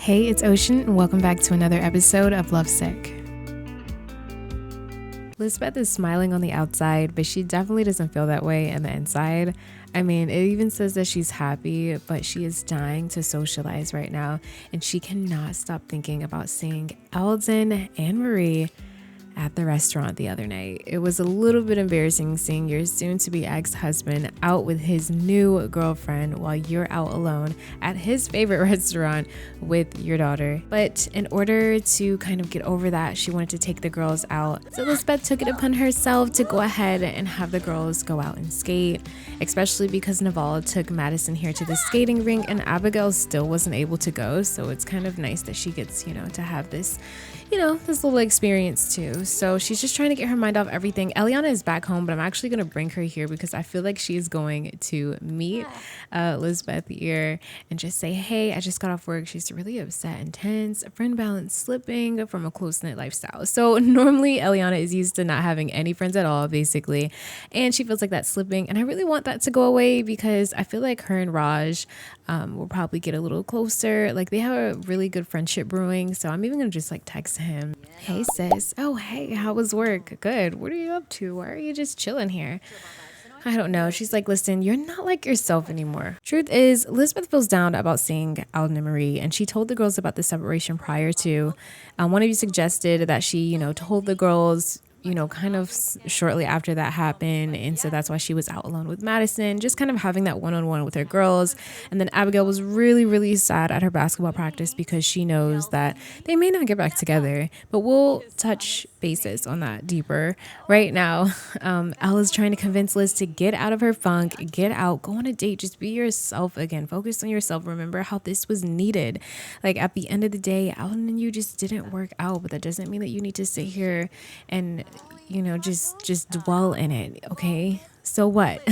Hey, it's Ocean, and welcome back to another episode of Lovesick. Lisbeth is smiling on the outside, but she definitely doesn't feel that way on the inside. I mean, it even says that she's happy, but she is dying to socialize right now, and she cannot stop thinking about seeing Alden and Marie at the restaurant the other night. It was a little bit embarrassing seeing your soon-to-be ex-husband out with his new girlfriend while you're out alone at his favorite restaurant with your daughter. But in order to kind of get over that, she wanted to take the girls out. So Lisbeth took it upon herself to go ahead and have the girls go out and skate, especially because Naval took Madison here to the skating rink and Abigail still wasn't able to go. So it's kind of nice that she gets, to have this this little experience too. So she's just trying to get her mind off everything. Eliana is back home, but I'm actually going to bring her here because I feel like she's going to meet Lisbeth here and just say, hey, I just got off work. She's really upset and tense, friend balance slipping from a close-knit lifestyle. So normally Eliana is used to not having any friends at all, basically. And she feels like that's slipping. And I really want that to go away because I feel like her and Raj will probably get a little closer. Like they have a really good friendship brewing. So I'm even going to just text him. Hey sis. Oh hey, how was work? Good. What are you up to? Why are you just chilling here? I don't know. She's like, listen, you're not like yourself anymore. Truth is, Elizabeth feels down about seeing Alden and Marie, and she told the girls about the separation prior to. One of you suggested that she, told the girls kind of shortly after that happened. And so that's why she was out alone with Madison, just kind of having that one-on-one with her girls. And then Abigail was really, really sad at her basketball practice because she knows that they may not get back together, but we'll touch bases on that deeper. Right now, Ella's trying to convince Liz to get out of her funk, get out, go on a date, just be yourself again, focus on yourself. Remember how this was needed. Like at the end of the day, Alden and you just didn't work out, but that doesn't mean that you need to sit here and just dwell in it, okay? So what?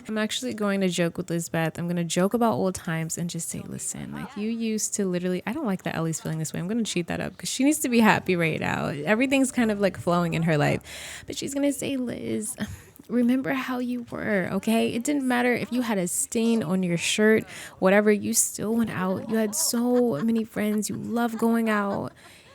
I'm actually going to joke with Lisbeth. I'm going to joke about old times and just say, listen, you used to literally, I don't like that Ellie's feeling this way. I'm going to cheat that up because she needs to be happy right now. Everything's kind of flowing in her life. But she's going to say, Liz, remember how you were, okay? It didn't matter if you had a stain on your shirt, whatever, you still went out. You had so many friends. You love going out.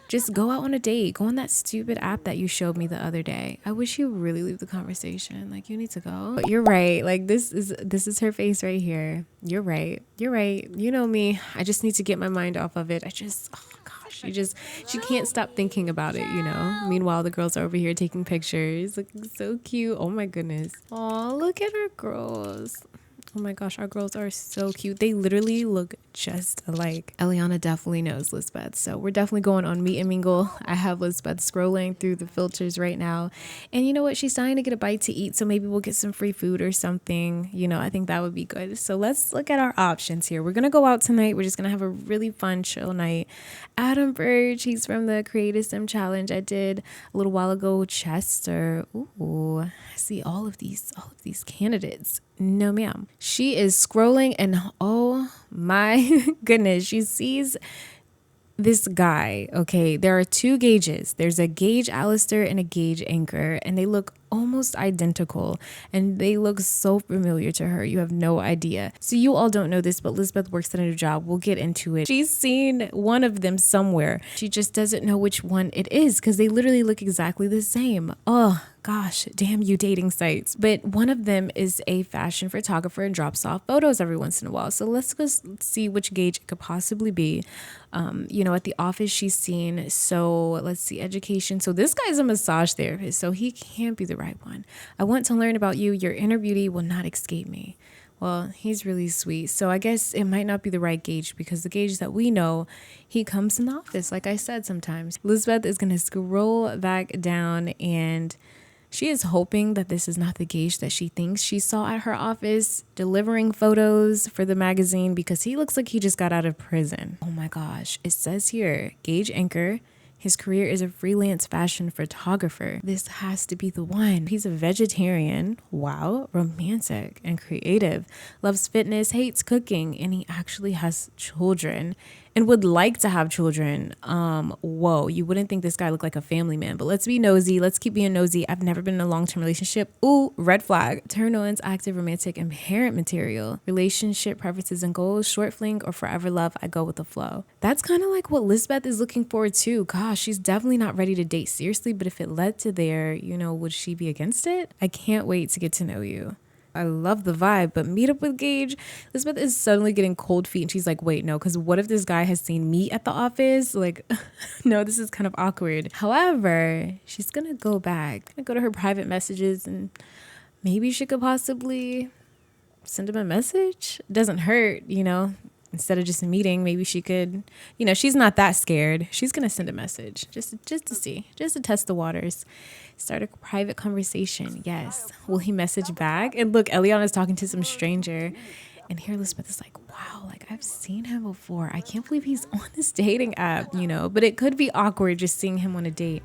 Just go out on a date. Go on that stupid app that you showed me the other day. I wish you really leave the conversation. You need to go. But you're right. This is her face right here. You're right. You know me. I just need to get my mind off of it. She can't stop thinking about it, Meanwhile, the girls are over here taking pictures. Looking so cute. Oh my goodness. Aw, look at our girls. Oh my gosh, our girls are so cute. They literally look just alike. Eliana definitely knows Lisbeth, so we're definitely going on Meet and Mingle. I have Lisbeth scrolling through the filters right now. And you know what? She's dying to get a bite to eat, so maybe we'll get some free food or something. I think that would be good. So let's look at our options here. We're going to go out tonight. We're just going to have a really fun, chill night. Adam Burge, he's from the Creative Sim Challenge I did a little while ago. Chester. Ooh, I see all of these candidates. No, ma'am. She is scrolling and oh my goodness, she sees this guy. Okay, there are two gauges. There's a gauge Alistair and a gauge Anchor, and they look almost identical and they look so familiar to her. You have no idea. So you all don't know this, but Lisbeth works at a new job. We'll get into it. She's seen one of them somewhere. She just doesn't know which one it is because they literally look exactly the same. Oh gosh, damn you dating sites. But one of them is a fashion photographer and drops off photos every once in a while. So let's go see which gauge it could possibly be. At the office she's seen. So let's see, education. So this guy's a massage therapist, so he can't be the right one. I want to learn about you. Your inner beauty will not escape me. Well, he's really sweet. So I guess it might not be the right gauge because the gauge that we know, he comes in the office, like I said sometimes. Elizabeth is going to scroll back down and she is hoping that this is not the gauge that she thinks she saw at her office delivering photos for the magazine because he looks like he just got out of prison. Oh my gosh. It says here, Gauge Anchor. His career is a freelance fashion photographer. This has to be the one. He's a vegetarian. Wow. Romantic and creative. Loves fitness, hates cooking, and he actually has children. and would like to have children. Whoa, you wouldn't think this guy looked like a family man, but let's be nosy. Let's keep being nosy. I've never been in a long-term relationship. Ooh, red flag. Turn-ons, active, romantic, and parent material. Relationship preferences and goals, short fling or forever love. I go with the flow. That's kind of like what Lisbeth is looking forward to. Gosh, she's definitely not ready to date seriously, but if it led to there, you know, would she be against it? I can't wait to get to know you. I love the vibe, but meet up with 𝐨𝐩𝐿. Elizabeth is suddenly getting cold feet and she's like, wait, no, because what if this guy has seen me at the office? Like, no, this is kind of awkward. However, she's going to go back, gonna go to her private messages and maybe she could possibly send him a message. It doesn't hurt, you know. Instead of just a meeting, maybe she could, you know, she's not that scared. She's going to send a message just to see, just to test the waters. Start a private conversation. Yes. Will he message back? And look, Eliana's talking to some stranger. And here Elizabeth is like, wow, like I've seen him before. I can't believe he's on this dating app, you know, but it could be awkward just seeing him on a date.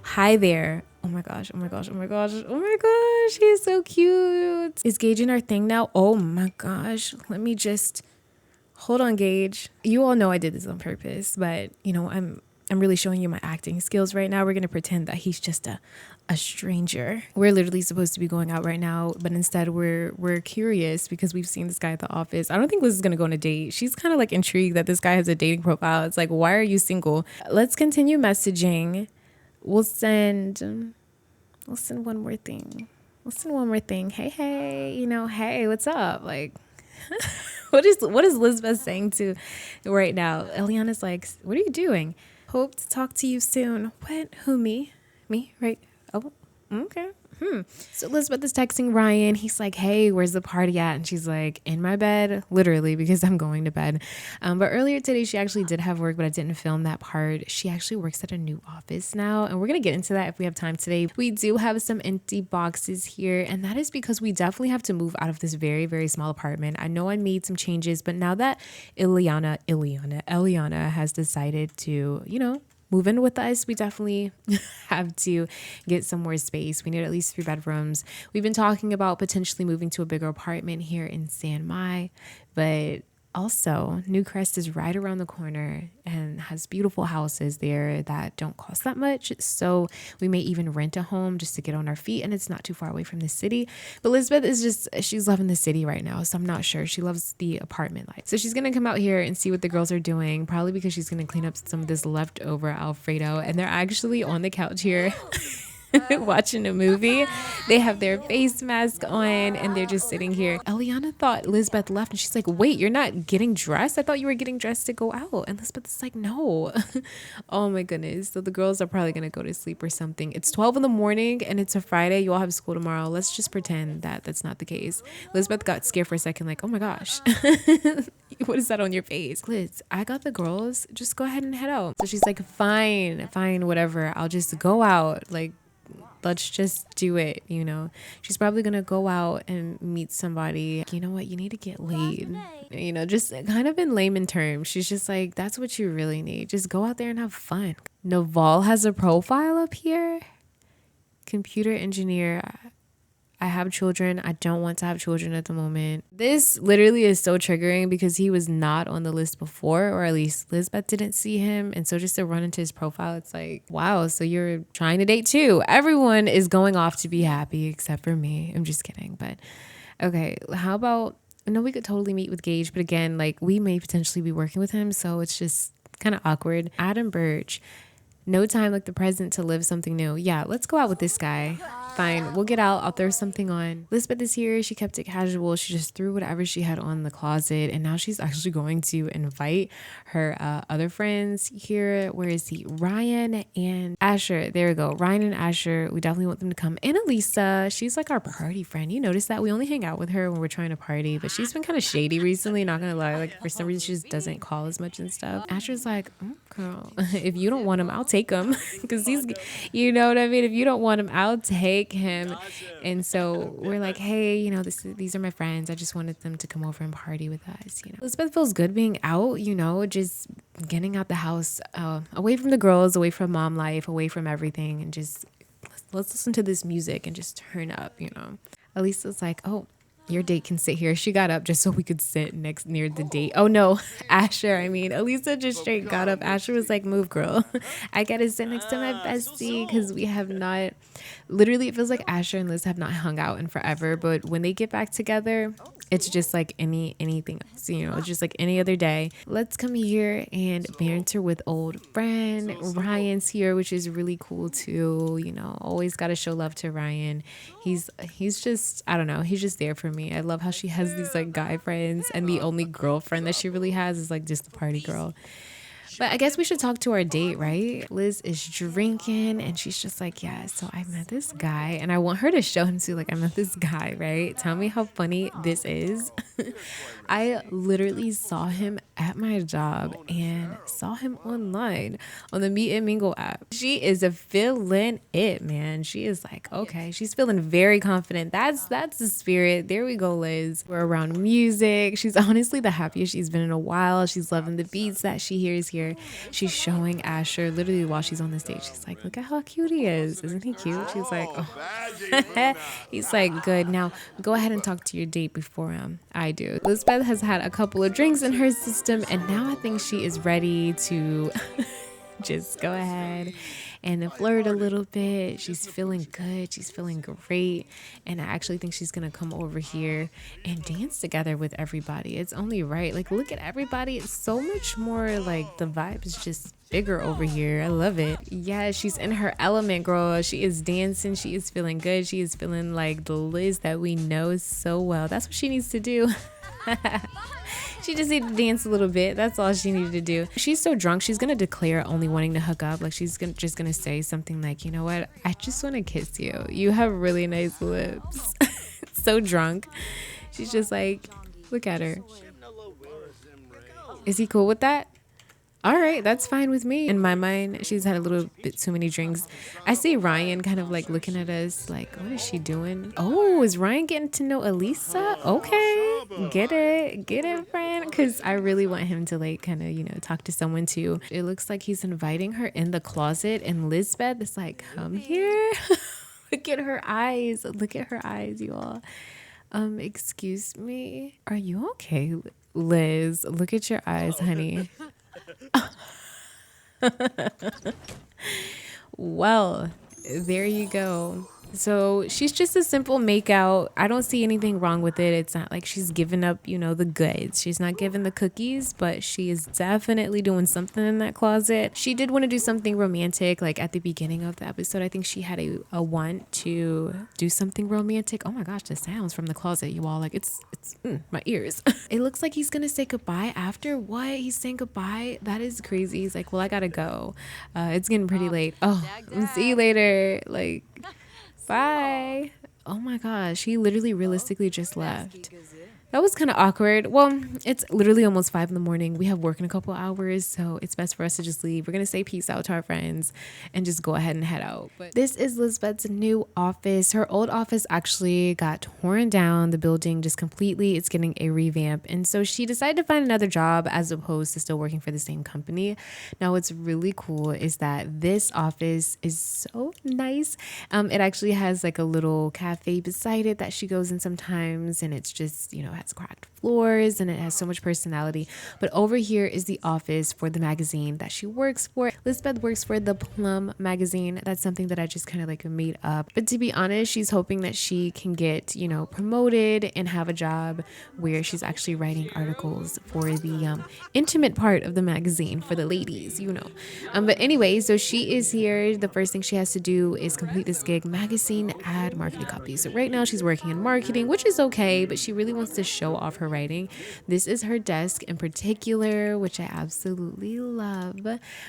Hi there. Oh my gosh, oh my gosh, oh my gosh, oh my gosh. He's so cute. Is 𝐨𝐩𝐿 in our thing now? Oh my gosh. Let me just... Hold on, 𝐨𝐩𝐿. You all know I did this on purpose, but you know, I'm really showing you my acting skills right now. We're going to pretend that he's just a stranger. We're literally supposed to be going out right now, but instead we're curious because we've seen this guy at the office. I don't think Liz is going to go on a date. She's kind of like intrigued that this guy has a dating profile. It's like, why are you single? Let's continue messaging. We'll send one more thing. Hey, you know, hey, what's up? Like, what is Lisbeth saying to right now? Eliana's like, what are you doing? Hope to talk to you soon. What? Who, me? Me, right? Oh, okay. So Elizabeth is texting Ryan. He's like, hey, where's the party at? And she's like, in my bed, literally, because I'm going to bed. But earlier today, she actually did have work, but I didn't film that part. She actually works at a new office now, and we're going to get into that if we have time today. We do have some empty boxes here, and that is because we definitely have to move out of this very, very small apartment. I know I made some changes, but now that Eliana has decided to, you know, move in with us, we definitely have to get some more space. We need at least 3 bedrooms. We've been talking about potentially moving to a bigger apartment here in San Mai, but also Newcrest is right around the corner and has beautiful houses there that don't cost that much. So we may even rent a home just to get on our feet, and it's not too far away from the city. But Elizabeth is she's loving the city right now, so I'm not sure. She loves the apartment life. So she's going to come out here and see what the girls are doing, probably because she's going to clean up some of this leftover Alfredo, and they're actually on the couch here watching a movie. They have their face mask on and they're just sitting here. Eliana thought Lisbeth left and she's like, wait, you're not getting dressed? I thought you were getting dressed to go out. And Lisbeth is like, no. Oh my goodness. So the girls are probably gonna go to sleep or something. It's 12 in the morning and it's a Friday. You all have school tomorrow. Let's just pretend that that's not the case. Lisbeth got scared for a second, like, oh my gosh. What is that on your face? Liz, I got the girls. Just go ahead and head out. So she's like, fine, whatever. I'll just go out. Like, let's just do it, you know. She's probably gonna go out and meet somebody. You know what? You need to get laid. You know, just kind of in layman terms. She's just like, that's what you really need. Just go out there and have fun. Naval has a profile up here. Computer engineer. I have children. I don't want to have children at the moment. This literally is so triggering because he was not on the list before, or at least Lisbeth didn't see him. And so just to run into his profile, it's like, wow, so you're trying to date too. Everyone is going off to be happy except for me. I'm just kidding. But okay, how about, I know we could totally meet with 𝐨𝐩𝐿, but again, like we may potentially be working with him. So it's just kind of awkward. Adam Birch. No time like the present to live something new. Yeah, let's go out with this guy. Fine, we'll get out. I'll throw something on. Lisbeth is here. She kept it casual. She just threw whatever she had on the closet. And now she's actually going to invite her other friends here. Where is he? Ryan and Asher. There we go. Ryan and Asher. We definitely want them to come. And Elisa. She's like our party friend. You notice that? We only hang out with her when we're trying to party. But she's been kind of shady recently. Not going to lie. Like for some reason, she just doesn't call as much and stuff. Asher's like, girl, if you don't want him, I'll take him. Because he's, you know what I mean? If you don't want him, I'll take him. And so we're like, hey, you know, these are my friends. I just wanted them to come over and party with us, you know. Elizabeth feels good being out, you know, just getting out the house, away from the girls, away from mom life, away from everything, and just let's listen to this music and just turn up, you know. Elisa's like, oh, Your date can sit here. She got up just so we could sit near the date. Oh no, Asher. I mean, Elisa just straight got up. Asher was like, move, girl. I gotta sit next to my bestie because we have not, literally, it feels like Asher and Liz have not hung out in forever. But when they get back together, it's just like anything else, you know, it's just like any other day. Let's come here and banter with old friend. Ryan's here, which is really cool too. You know, always got to show love to Ryan. He's just, I don't know, he's just there for me. I love how she has these like guy friends, and the only girlfriend that she really has is like just the party girl. But I guess we should talk to our date, right? Liz is drinking and she's just like, yeah, so I met this guy, and I want her to show him too. Like, I met this guy, right? Tell me how funny this is. I literally saw him at my job and saw him online on the Meet and Mingle app. She is feeling it, man. She is like, okay, she's feeling very confident. That's the spirit. There we go, Liz. We're around music. She's honestly the happiest she's been in a while. She's loving the beats that she hears here. She's showing Asher literally while she's on the stage. She's like, look at how cute he is. Isn't he cute? She's like, oh. He's like, good. Now go ahead and talk to your date before I do. Elizabeth has had a couple of drinks in her system, and now I think she is ready to just go ahead and flirt a little bit. She's feeling good. She's feeling great. And I actually think she's going to come over here and dance together with everybody. It's only right. Like, look at everybody. It's so much more like the vibe is just bigger over here. I love it. Yeah, she's in her element, girl. She is dancing. She is feeling good. She is feeling like the Liz that we know so well. That's what she needs to do. She just needed to dance a little bit. That's all she needed to do. She's so drunk, she's gonna declare only wanting to hook up. Like, she's just gonna say something like, you know what, I just want to kiss you. You have really nice lips. So drunk. She's just like, look at her. Is he cool with that? All right, that's fine with me. In my mind, she's had a little bit too many drinks. I see Ryan kind of like looking at us like, what is she doing? Oh, is Ryan getting to know Elisa? Okay, get it, friend. Because I really want him to like kind of, you know, talk to someone too. It looks like he's inviting her in the closet, and Lisbeth is like, come here. Look at her eyes. Look at her eyes, you all. Excuse me. Are you okay, Liz? Look at your eyes, honey. Well, there you go. So she's just a simple makeout. I don't see anything wrong with it. It's not like she's giving up, you know, the goods. She's not giving the cookies, but she is definitely doing something in that closet. She did want to do something romantic, like at the beginning of the episode. I think she had a want to do something romantic. Oh my gosh, the sounds from the closet, you all. Like, it's my ears. It looks like he's gonna say goodbye after. What? He's saying goodbye? That is crazy. He's like, well, I gotta go. It's getting pretty late. Oh, see you later. Like, bye. Oh my gosh, he literally realistically just left. That was kind of awkward. Well, it's literally almost 5 in the morning. We have work in a couple hours, so it's best for us to just leave. We're going to say peace out to our friends and just go ahead and head out. But this is Lisbeth's new office. Her old office actually got torn down. The building just completely, it's getting a revamp. And so she decided to find another job as opposed to still working for the same company. Now, what's really cool is that this office is so nice. It actually has like a little cafe beside it that she goes in sometimes, and it's just, you know, has cracked floors and it has so much personality. But over here is the office for the magazine that she works for. Lisbeth works for the Plum magazine. That's something that I just kind of like made up. But to be honest, she's hoping that she can get, you know, promoted and have a job where she's actually writing articles for the intimate part of the magazine for the ladies, you know. But anyway, so she is here. The first thing she has to do is complete this gig magazine ad marketing copy. So right now she's working in marketing, which is okay, but she really wants to show off her writing. This is her desk in particular, which I absolutely love.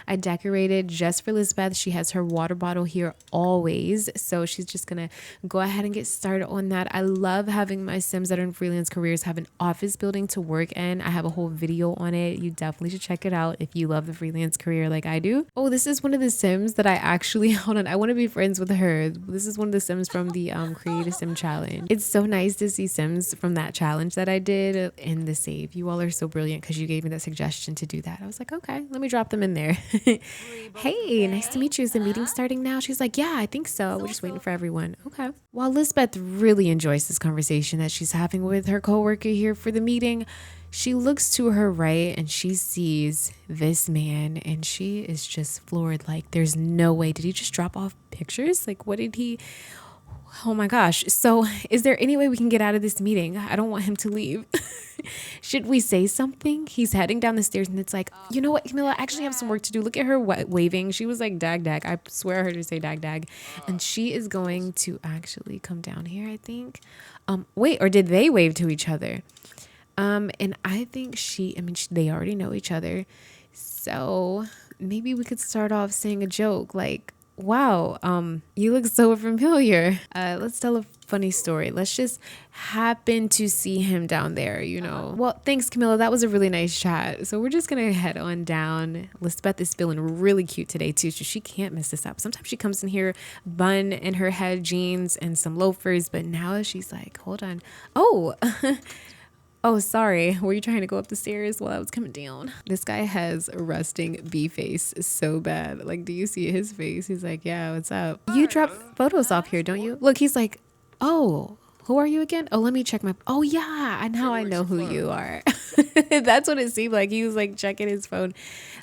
I decorated just for Lisbeth. She has her water bottle here always, so she's just gonna go ahead and get started on that. I love having my Sims that are in freelance careers have an office building to work in. I have a whole video on it. You definitely should check it out if you love the freelance career like I do. Oh, this is one of the Sims that I actually, hold on, I want to be friends with her. This is one of the Sims from the Create a Sim challenge. It's so nice to see Sims from that challenge that I did. did end the save. You all are so brilliant because you gave me that suggestion to do that. I was like, okay, let me drop them in there. Hey, nice to meet you. Is the meeting starting now? She's like, yeah, I think so. We're just waiting for everyone. Okay. While Lisbeth really enjoys this conversation that she's having with her coworker here for the meeting, she looks to her right and she sees this man and she is just floored. Like, there's no way. Did he just drop off pictures? Like, what did he... Oh my gosh. So is there any way we can get out of this meeting? I don't want him to leave. Should we say something? He's heading down the stairs and it's like, you know what, Camilla, I actually have some work to do. Look at her waving. She was like, dag, dag. I swear I heard her say dag, dag. And she is going to actually come down here, I think. Wait, or did they wave to each other? And I think they already know each other. So maybe we could start off saying a joke like, wow, you look so familiar. Let's tell a funny story. Let's just happen to see him down there, you know. Well, thanks, Camilla. That was a really nice chat. So we're just going to head on down. Lisbeth is feeling really cute today, too, so she can't mess this up. Sometimes she comes in here, bun in her head, jeans, and some loafers. But now she's like, hold on. Oh, oh, sorry. Were you trying to go up the stairs while I was coming down? This guy has a resting bee face so bad. Like, do you see his face? He's like, yeah, what's up? You drop photos off here, don't you? Look, he's like, oh, who are you again? Oh, let me check my... Oh, yeah, now I know who you are. That's what it seemed like. He was like checking his phone.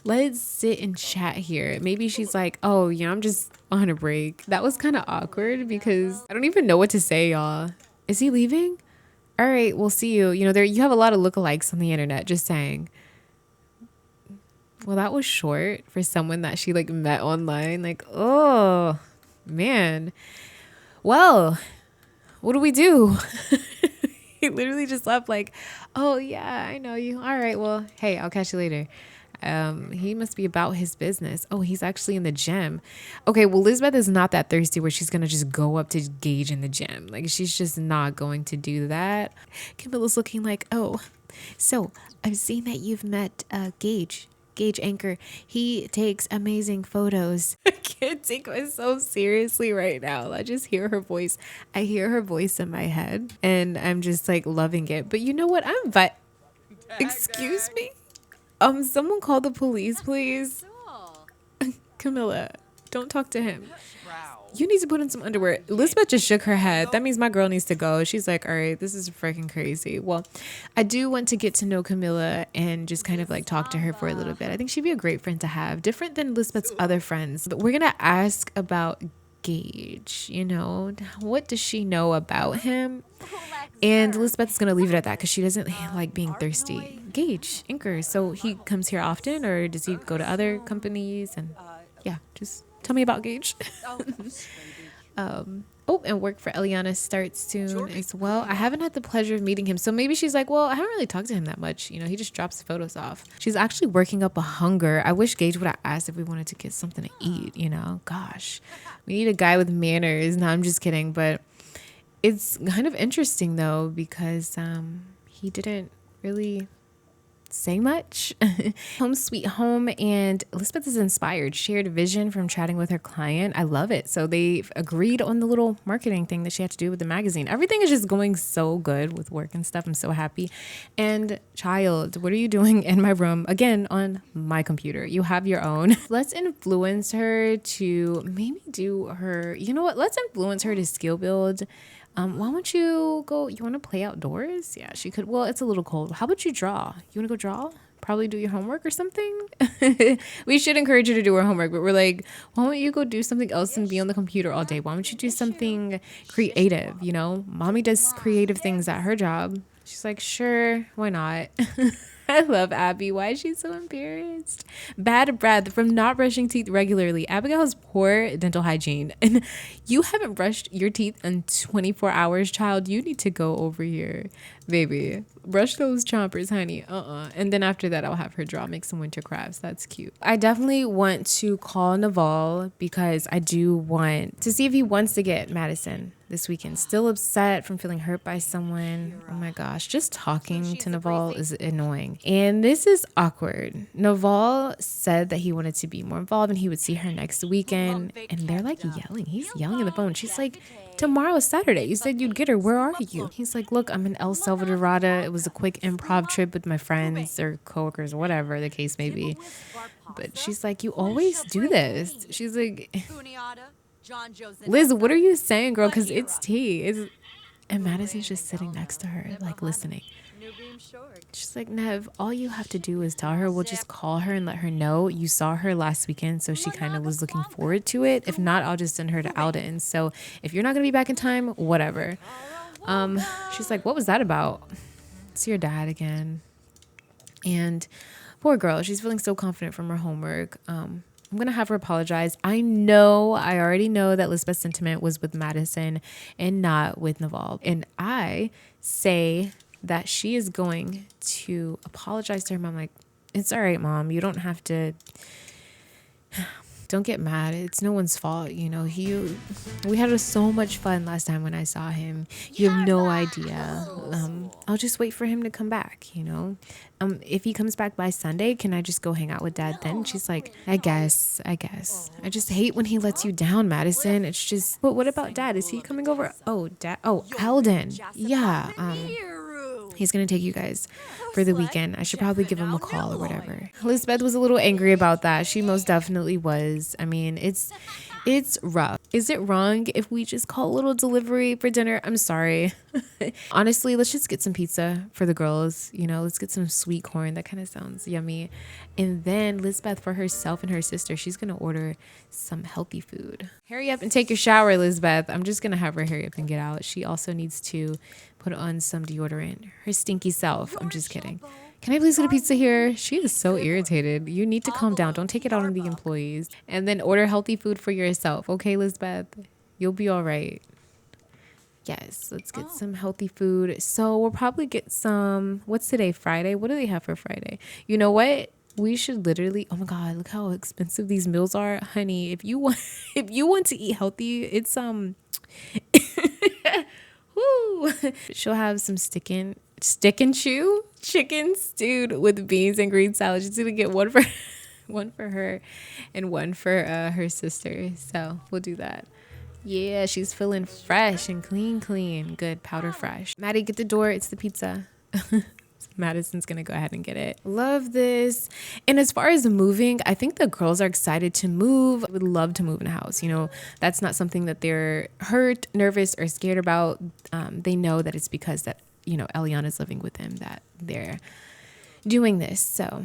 Let's sit and chat here. Maybe she's like, oh, yeah, I'm just on a break. That was kind of awkward because I don't even know what to say, y'all. Is he leaving? All right, we'll see you. You know, you have a lot of lookalikes on the internet, just saying. Well, that was short for someone that she like met online. Like, oh, man. Well, what do we do? He literally just left like, oh, yeah, I know you. All right, well, hey, I'll catch you later. He must be about his business. Oh, he's actually in the gym. Okay, well, Lisbeth is not that thirsty where she's gonna just go up to 𝐨𝐩𝐿 in the gym. Like, she's just not going to do that. Camilla's looking like, oh, so I've seen that you've met 𝐨𝐩𝐿 Anchor. He takes amazing photos. I can't take myself seriously right now. I just hear her voice. I hear her voice in my head and I'm just like loving it. But you know what? Excuse me? Someone call the police, please. Camilla, don't talk to him. You need to put in some underwear. Elizabeth just shook her head. That means my girl needs to go. She's like, all right, this is freaking crazy. Well, I do want to get to know Camilla and just kind of like talk to her for a little bit. I think she'd be a great friend to have, different than Elizabeth's other friends. But we're going to ask about 𝐨𝐩𝐿, you know, what does she know about him? And Elizabeth's going to leave it at that because she doesn't like being thirsty. 𝐨𝐩𝐿, Anchor. So he comes here often or does he go to other companies? And yeah, just tell me about 𝐨𝐩𝐿. Oh, and work for Elliana starts soon as well. I haven't had the pleasure of meeting him. So maybe she's like, well, I haven't really talked to him that much. You know, he just drops the photos off. She's actually working up a hunger. I wish 𝐨𝐩𝐿 would have asked if we wanted to get something to eat, you know. Gosh, we need a guy with manners. No, I'm just kidding. But it's kind of interesting, though, because he didn't really say much. Home sweet home, and Elizabeth is inspired. Shared vision from chatting with her client. I love it. So they've agreed on the little marketing thing that she had to do with the magazine. Everything is just going so good with work and stuff. I'm so happy. And child, what are you doing in my room? Again, on my computer. You have your own. Let's influence her to maybe do her, you know what? Let's influence her to skill build. Why don't you go, you want to play outdoors? Yeah, she could. Well, it's a little cold. How about you draw? You want to go draw? Probably do your homework or something? We should encourage her to do her homework, but we're like, why don't you go do something else and be on the computer all day? Why don't you do something creative? You know, mommy does creative things at her job. She's like, sure, why not? I love Abby. Why is she so embarrassed? Bad breath from not brushing teeth regularly. Abigail has poor dental hygiene. And you haven't brushed your teeth in 24 hours, child. You need to go over here, baby. Brush those chompers, honey. And then after that, I'll have her draw, make some winter crafts. That's cute. I definitely want to call Naval because I do want to see if he wants to get Madison this weekend. Still upset from feeling hurt by someone. Oh my gosh, just talking to Naval is annoying. And this is awkward. Naval said that he wanted to be more involved and he would see her next weekend. And they're like yelling. He's yelling on the phone. She's like, Tomorrow's Saturday. You said you'd get her. Where are you? He's like, look, I'm in El Salvadorada. It was a quick improv trip with my friends or coworkers or whatever the case may be. But she's like, you always do this. She's like, Liz, what are you saying, girl? Because it's tea. And Madison's just sitting next to her, like listening. She's like, Nev, all you have to do is tell her. We'll just call her and let her know you saw her last weekend, so she kind of was looking forward to it. If not, I'll just send her to Alden. So if you're not gonna be back in time, whatever. She's like, what was that about? It's your dad again. And poor girl, she's feeling so confident from her homework. I'm gonna have her apologize. I already know that Lisbeth's sentiment was with Madison and not with Naval. And I say that she is going to apologize to her mom. Like, it's all right, Mom. You don't have to. Don't get mad. It's no one's fault. You know, we had so much fun last time when I saw him. You have no idea. I'll just wait for him to come back, you know. If he comes back by Sunday, can I just go hang out with Dad then? She's like, I guess. I just hate when he lets you down, Madison. It's just, but what about Dad? Is he coming over? Oh, Dad. Oh, Alden. Yeah. He's going to take you guys for the weekend. I should probably give him a call or whatever. Elizabeth was a little angry about that. She most definitely was. I mean, it's rough. Is it wrong if we just call a little delivery for dinner? I'm sorry. Honestly, let's just get some pizza for the girls. You know, let's get some sweet corn. That kind of sounds yummy. And then Lisbeth, for herself and her sister, she's going to order some healthy food. Hurry up and take your shower, Lisbeth. I'm just going to have her hurry up and get out. She also needs to put on some deodorant. Her stinky self. I'm just kidding. Can I please get a pizza here? She is so irritated. You need to calm down. Don't take it out on the employees. And then order healthy food for yourself. Okay, Lisbeth? You'll be all right. Yes, let's get some healthy food. So we'll probably get some, what's today, Friday? What do they have for Friday? You know what? We should literally, oh my God, look how expensive these meals are. Honey, if you want to eat healthy, it's woo. She'll have some stick and chew chicken stewed with beans and green salad. She's gonna get one for her and one for her sister. So we'll do that. Yeah, she's feeling fresh and clean. Good, powder fresh. Maddie, get the door. It's the pizza. Madison's gonna go ahead and get it. Love this. And as far as moving, I think the girls are excited to move. Would love to move in a house. You know, that's not something that they're hurt, nervous, or scared about. They know that it's because that, you know, Eliana's living with them that they're doing this. So,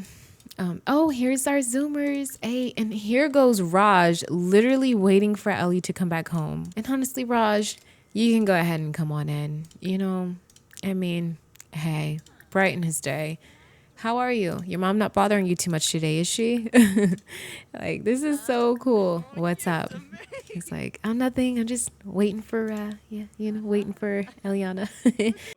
here's our Zoomers. Hey, and here goes Raj, literally waiting for Ellie to come back home. And honestly, Raj, you can go ahead and come on in. You know, I mean, hey, brighten his day. How are you? Your mom not bothering you too much today, is she? Like, this is so cool. What's up? He's like, oh, nothing. I'm just waiting for, waiting for Eliana.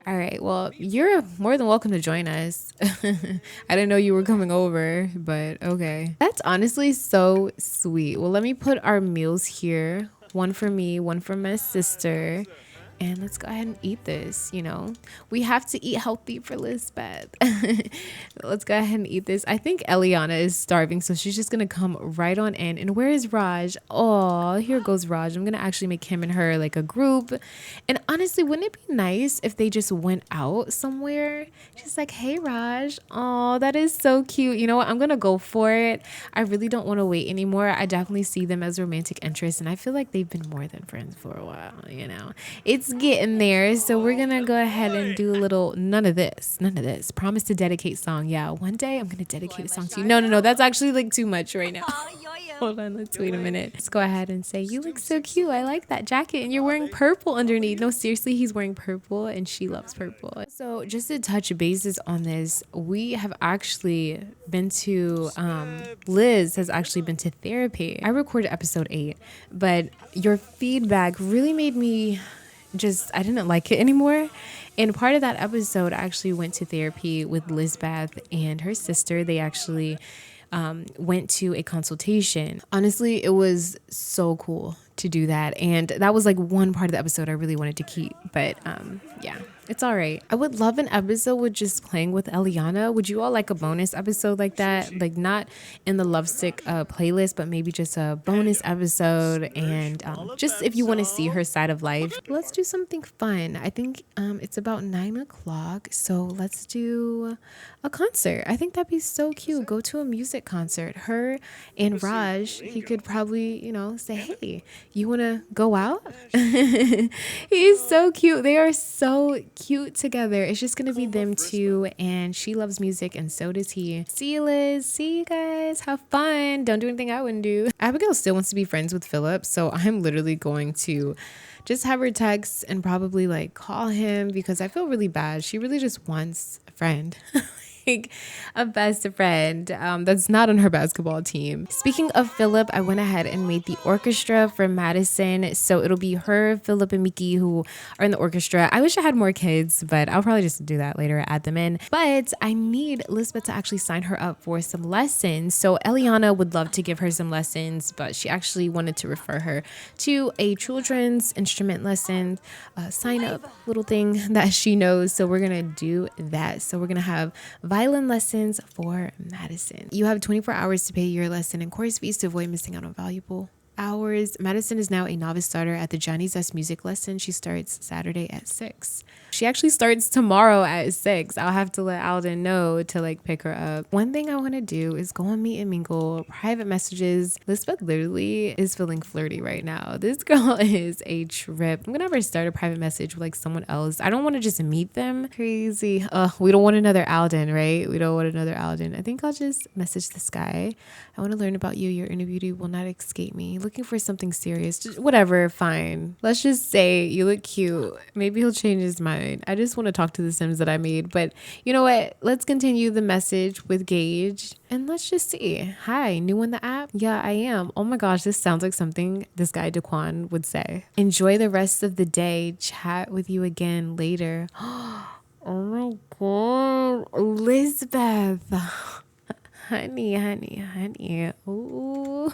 All right. Well, you're more than welcome to join us. I didn't know you were coming over, but okay. That's honestly so sweet. Well, let me put our meals here. One for me, one for my sister. And let's go ahead and eat this, you know. We have to eat healthy for Lisbeth. Let's go ahead and eat this. I think Eliana is starving, so she's just going to come right on in. And where is Raj? Oh, here goes Raj. I'm going to actually make him and her like a group. And honestly, wouldn't it be nice if they just went out somewhere? She's like, hey, Raj. Oh, that is so cute. You know what? I'm going to go for it. I really don't want to wait anymore. I definitely see them as romantic interests. And I feel like they've been more than friends for a while, you know. It's getting there, so we're gonna go ahead and do a little none of this promise to dedicate song. Yeah, one day I'm gonna dedicate a song to you. No, that's actually like too much right now. Hold on, let's wait a minute. Let's go ahead and say, you look so cute. I like that jacket, and you're wearing purple underneath. No, seriously, he's wearing purple, and she loves purple. So just to touch bases on this, we have actually been to Liz has actually been to therapy. I recorded episode 8, but your feedback really made me I didn't like it anymore. And part of that episode, I actually went to therapy with Lisbeth and her sister. They actually went to a consultation. Honestly, it was so cool to do that. And that was like one part of the episode I really wanted to keep. But yeah, it's all right. I would love an episode with just playing with Eliana. Would you all like a bonus episode like that? Like not in the Lovesick playlist, but maybe just a bonus episode. And just if you want to see her side of life, let's do something fun. I think it's about 9 o'clock. So let's do a concert. I think that'd be so cute. Go to a music concert. Her and Raj, he could probably, you know, say, hey, you want to go out? He's so cute. They are so cute together. It's just gonna be them two, and she loves music and so does he. See you, Liz. See you guys. Have fun. Don't do anything I wouldn't do. Abigail still wants to be friends with Philip, so I'm literally going to just have her text and probably like call him because I feel really bad. She really just wants a friend. Like a best friend that's not on her basketball team. Speaking of Philip, I went ahead and made the orchestra for Madison. So it'll be her, Philip, and Mickey who are in the orchestra. I wish I had more kids, but I'll probably just do that later, add them in. But I need Elizabeth to actually sign her up for some lessons. So Eliana would love to give her some lessons, but she actually wanted to refer her to a children's instrument lesson sign up little thing that she knows. So we're gonna do that. So we're gonna have violin lessons for Madison. You have 24 hours to pay your lesson and course fees to avoid missing out on valuable hours. Madison is now a novice starter at the 𝐨𝐸𝐞𝐧 music lesson. She starts Saturday at 6. She actually starts tomorrow at 6. I'll have to let Alden know to like pick her up. One thing I want to do is go on Meet and Mingle, private messages. Elizabeth literally is feeling flirty right now. This girl is a trip. I'm gonna have her start a private message with like someone else. I don't want to just meet them. Crazy. We don't want another Alden, right? We don't want another Alden. I think I'll just message this guy. I want to learn about you. Your inner beauty will not escape me. Looking for something serious. Just whatever, fine. Let's just say you look cute. Maybe he'll change his mind. I just want to talk to the Sims that I made. But you know what? Let's continue the message with 𝐨𝐩𝐞𝐧 and let's just see. Hi, new in the app? Yeah, I am. Oh my gosh, this sounds like something this guy Daquan would say. Enjoy the rest of the day. Chat with you again later. Oh my God, Elizabeth. Honey. Ooh.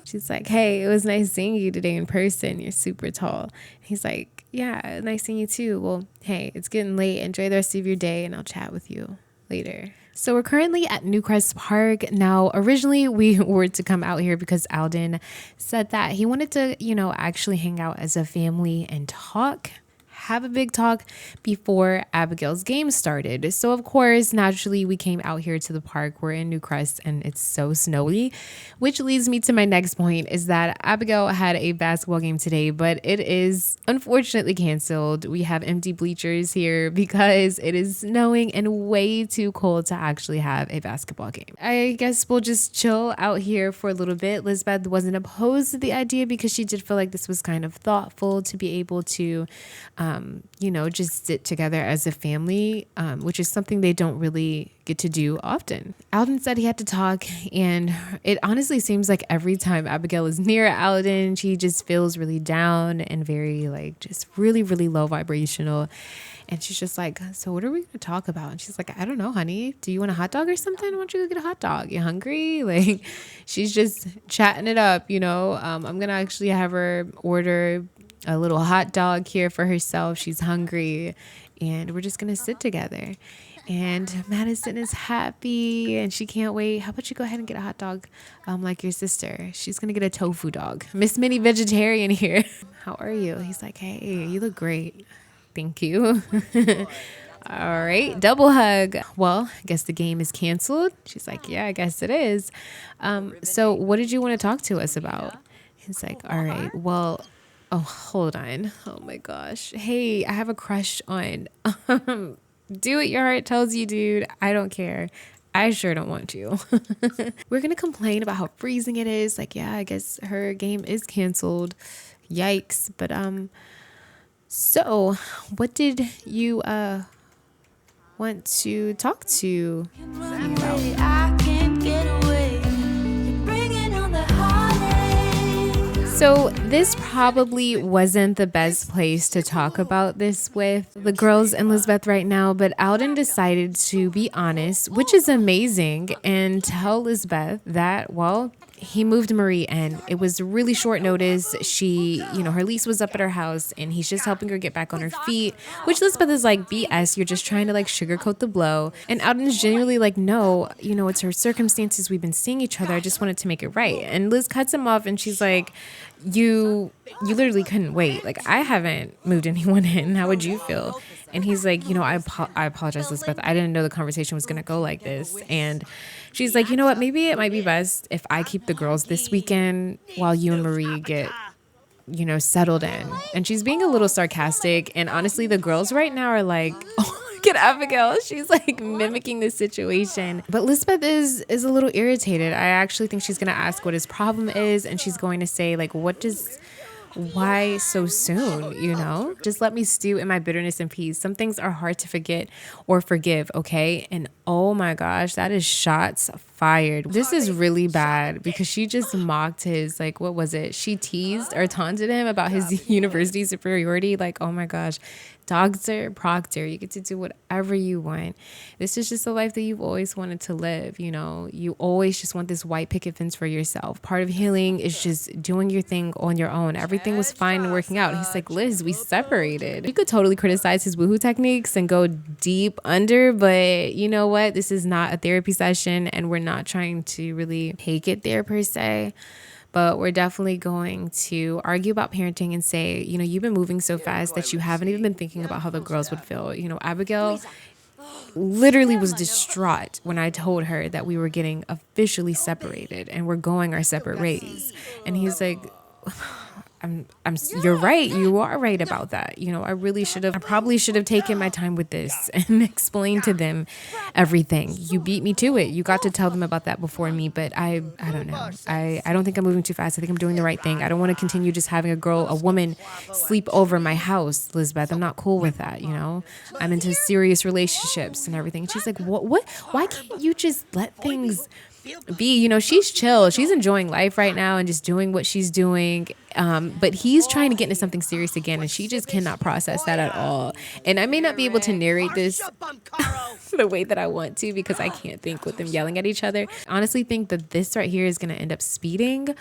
She's like, hey, it was nice seeing you today in person. You're super tall. He's like, yeah, nice seeing you too. Well, hey, it's getting late. Enjoy the rest of your day and I'll chat with you later. So we're currently at Newcrest Park. Now, originally we were to come out here because Alden said that he wanted to, you know, actually hang out as a family and have a big talk before Abigail's game started. So of course, naturally, we came out here to the park. We're in Newcrest and it's so snowy, which leads me to my next point is that Abigail had a basketball game today, but it is unfortunately canceled. We have empty bleachers here because it is snowing and way too cold to actually have a basketball game. I guess we'll just chill out here for a little bit. Lisbeth wasn't opposed to the idea because she did feel like this was kind of thoughtful to be able to you know, just sit together as a family, which is something they don't really get to do often. Alden said he had to talk, and it honestly seems like every time Abigail is near Alden, she just feels really down and very like just really, really low vibrational. And she's just like, so what are we going to talk about? And she's like, I don't know, honey. Do you want a hot dog or something? Why don't you go get a hot dog? You hungry? Like, she's just chatting it up, you know. I'm going to actually have her order a little hot dog here for herself. She's hungry and we're just gonna sit together. And Madison is happy and she can't wait. How about you go ahead and get a hot dog like your sister? She's gonna get a tofu dog. Miss Mini Vegetarian here. How are you? He's like, hey, you look great. Thank you. All right, double hug. Well, I guess the game is canceled. She's like, yeah, I guess it is. So what did you want to talk to us about? He's like, all right, well, oh, hold on. Oh my gosh. Hey, I have a crush on. Do what your heart tells you, dude. I don't care. I sure don't want to. We're going to complain about how freezing it is. Like, yeah, I guess her game is canceled. Yikes. But, so what did you, want to talk to me about? So this probably wasn't the best place to talk about this with the girls and Lisbeth right now, but Alden decided to be honest, which is amazing, and tell Lisbeth that, well, he moved Marie in. It was really short notice. She, her lease was up at her house and he's just helping her get back on her feet, which Lisbeth is like, BS, you're just trying to like sugarcoat the blow. And Alden's genuinely like, no, it's her circumstances. We've been seeing each other. I just wanted to make it right. And Liz cuts him off and she's like, you literally couldn't wait. Like, I haven't moved anyone in. How would you feel? And he's like, I apologize, Lisbeth. I didn't know the conversation was going to go like this. And she's like, you know what? Maybe it might be best if I keep the girls this weekend while you and Marie get, settled in. And she's being a little sarcastic. And honestly, the girls right now are like, oh, look at Abigail. She's like mimicking the situation. But Lisbeth is a little irritated. I actually think she's going to ask what his problem is. And she's going to say, like, why so soon, Just let me stew in my bitterness and peace. Some things are hard to forget or forgive, okay? And oh my gosh, that is shots fired. This is really bad because she just mocked his, like, what was it? She teased or taunted him about his university superiority. Like, oh my gosh, Dr. Proctor, you get to do whatever you want. This is just a life that you've always wanted to live, You always just want this white picket fence for yourself. Part of healing is just doing your thing on your own. Everything was fine and working out. He's like, Liz, we separated. You could totally criticize his woohoo techniques and go deep under, but you know what? This is not a therapy session and we're not trying to really take it there per se. But we're definitely going to argue about parenting and say, you've been moving so fast that you haven't even been thinking about how the girls would feel. Abigail literally was distraught when I told her that we were getting officially separated and we're going our separate ways. And he's like, you're right. You are right about that. I probably should have taken my time with this and explained to them everything. You beat me to it. You got to tell them about that before me, but I don't know. I don't think I'm moving too fast. I think I'm doing the right thing. I don't want to continue just having a woman sleep over my house, Lisbeth. I'm not cool with that. I'm into serious relationships and everything. And she's like, what? Why can't you just let things be? She's chill. She's enjoying life right now and just doing what she's doing. But he's trying to get into something serious again, and she just cannot process that at all. And I may not be able to narrate this the way that I want to because I can't think with them yelling at each other. I honestly think that this right here is going to end up speeding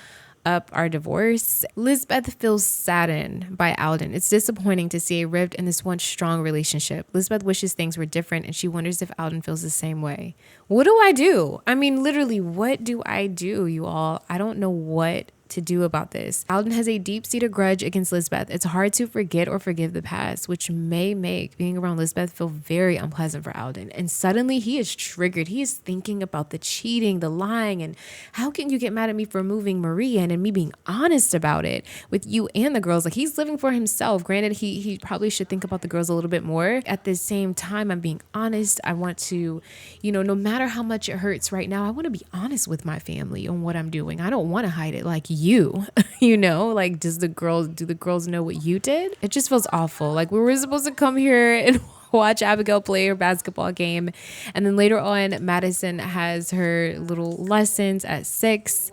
up our divorce. Lisbeth feels saddened by Alden. It's disappointing to see a rift in this once strong relationship. Lisbeth wishes things were different and she wonders if Alden feels the same way. What do I do? I mean, literally, what do I do, you all? I don't know what to do about this. Alden has a deep-seated grudge against Lisbeth. It's hard to forget or forgive the past, which may make being around Lisbeth feel very unpleasant for Alden. And suddenly he is triggered. He is thinking about the cheating, the lying, and how can you get mad at me for moving Marie in and me being honest about it with you and the girls? Like, he's living for himself. Granted, he probably should think about the girls a little bit more. At the same time, I'm being honest. I want to, no matter how much it hurts right now, I want to be honest with my family on what I'm doing. I don't want to hide it like you, like, do the girls know what you did? It just feels awful. Like, we were supposed to come here and watch Abigail play her basketball game. And then later on, Madison has her little lessons at 6.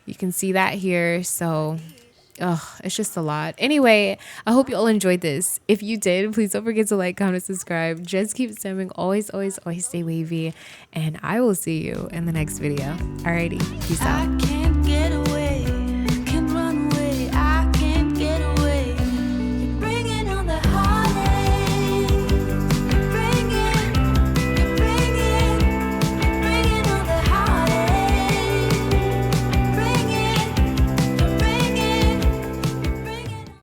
You can see that here. So, it's just a lot. Anyway, I hope you all enjoyed this. If you did, please don't forget to like, comment, subscribe. Just keep simming. Always, always, always stay wavy. And I will see you in the next video. Alrighty. Peace out.